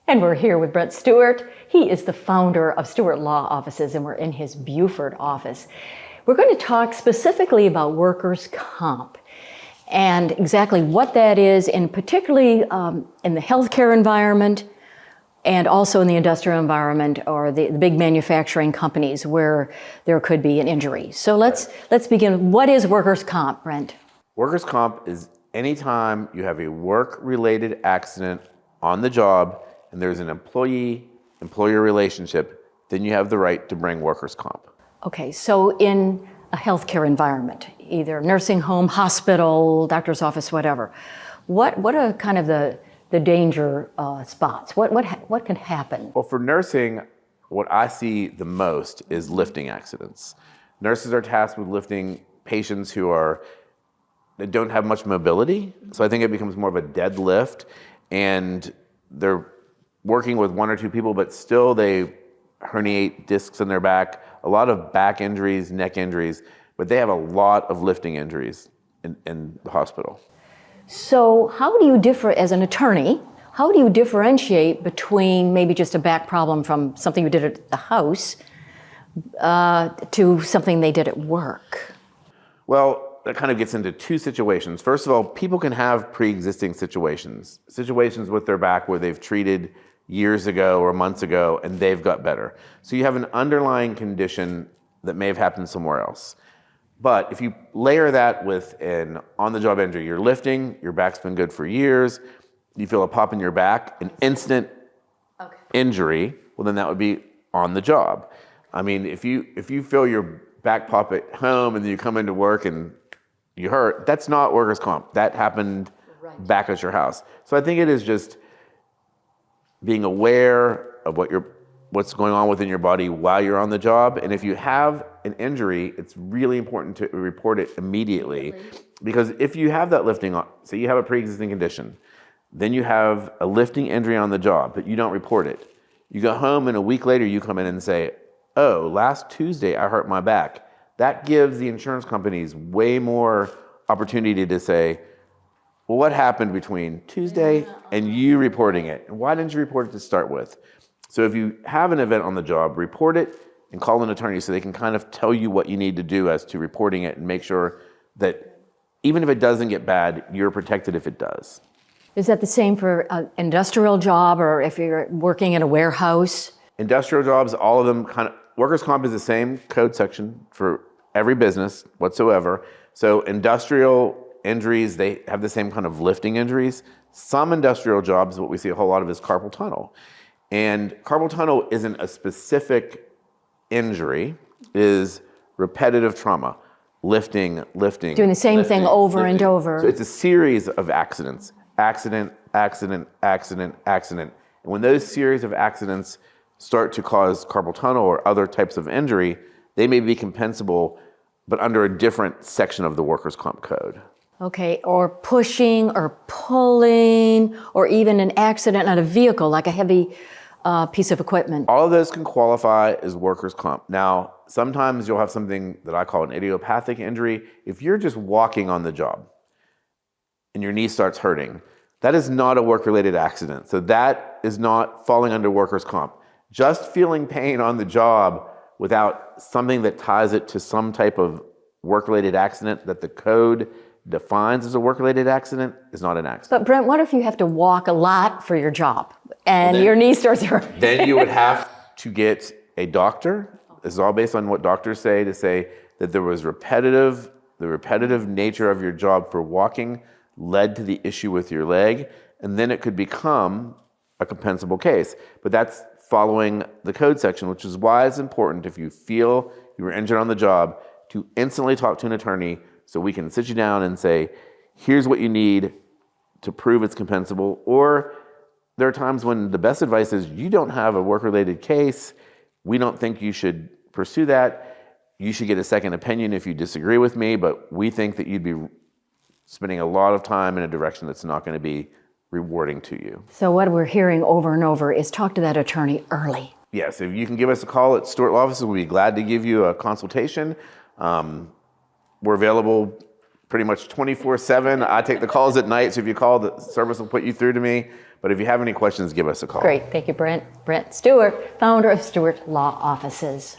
And we're here with Brent Stewart. He is the founder of Stewart Law Offices, and we're in his Beaufort office. We're going to talk specifically about workers' comp and exactly what that is, and particularly in the healthcare environment and also in the industrial environment or the big manufacturing companies where there could be an injury. So let's begin. What is workers' comp, Brent? Workers' comp is anytime you have a work-related accident on the job and there's an employee-employer relationship, then you have the right to bring workers' comp. Okay, so in a healthcare environment, either nursing home, hospital, doctor's office, whatever, what are kind of the danger spots? What can happen? Well, for nursing, what I see the most is lifting accidents. Nurses are tasked with lifting patients that don't have much mobility, so I think it becomes more of a dead lift, and they're working with one or two people, but still they herniate discs in their back, a lot of back injuries, neck injuries, but they have a lot of lifting injuries in the hospital. So how do you differ as an attorney? How do you differentiate between maybe just a back problem from something you did at the house to something they did at work? Well, that kind of gets into two situations. First of all, people can have pre-existing situations with their back where they've treated years ago or months ago and they've got better. So you have an underlying condition that may have happened somewhere else. But if you layer that with an on-the-job injury, you're lifting, your back's been good for years, you feel a pop in your back, an instant injury, well then that would be on the job. I mean, if you feel your back pop at home and then you come into work and you hurt, that's not workers' comp. That happened back at your house. So I think it is just being aware of what's going on within your body while you're on the job. And if you have an injury, it's really important to report it immediately. Because if you have that lifting, say you have a pre-existing condition, then you have a lifting injury on the job, but you don't report it. You go home and a week later you come in and say, oh, last Tuesday I hurt my back. That gives the insurance companies way more opportunity to say, well, what happened between Tuesday and you reporting it? And why didn't you report it to start with? So if you have an event on the job, report it and call an attorney so they can kind of tell you what you need to do as to reporting it and make sure that even if it doesn't get bad, you're protected if it does. Is that the same for an industrial job or if you're working in a warehouse? Industrial jobs, all of them workers' comp is the same code section for every business whatsoever. So industrial injuries, they have the same kind of lifting injuries. Some industrial jobs, what we see a whole lot of is carpal tunnel. And carpal tunnel isn't a specific injury, it is repetitive trauma. Lifting. Doing the same thing over and over. So it's a series of accidents. Accident. And when those series of accidents start to cause carpal tunnel or other types of injury, they may be compensable, but under a different section of the workers' comp code. Okay, or pushing or pulling, or even an accident on a vehicle, like a heavy piece of equipment. All of those can qualify as workers' comp. Now, sometimes you'll have something that I call an idiopathic injury. If you're just walking on the job and your knee starts hurting, that is not a work-related accident. So that is not falling under workers' comp. Just feeling pain on the job without something that ties it to some type of work-related accident that the code defines as a work-related accident is not an accident. But Brent, what if you have to walk a lot for your job and your knee starts hurting? Then you would have to get a doctor. This is all based on what doctors say, to say that there was the repetitive nature of your job for walking led to the issue with your leg, and then it could become a compensable case. But that's following the code section, which is why it's important if you feel you were injured on the job to instantly talk to an attorney so we can sit you down and say, here's what you need to prove it's compensable. Or there are times when the best advice is you don't have a work-related case. We don't think you should pursue that. You should get a second opinion if you disagree with me, but we think that you'd be spending a lot of time in a direction that's not going to be rewarding to you. So what we're hearing over and over is talk to that attorney early. Yes, if you can give us a call at Stewart Law Offices, we'll be glad to give you a consultation. We're available pretty much 24/7. I take the calls at night, so if you call, the service will put you through to me. But if you have any questions, give us a call. Great. Thank you, Brent. Brent Stewart, founder of Stewart Law Offices.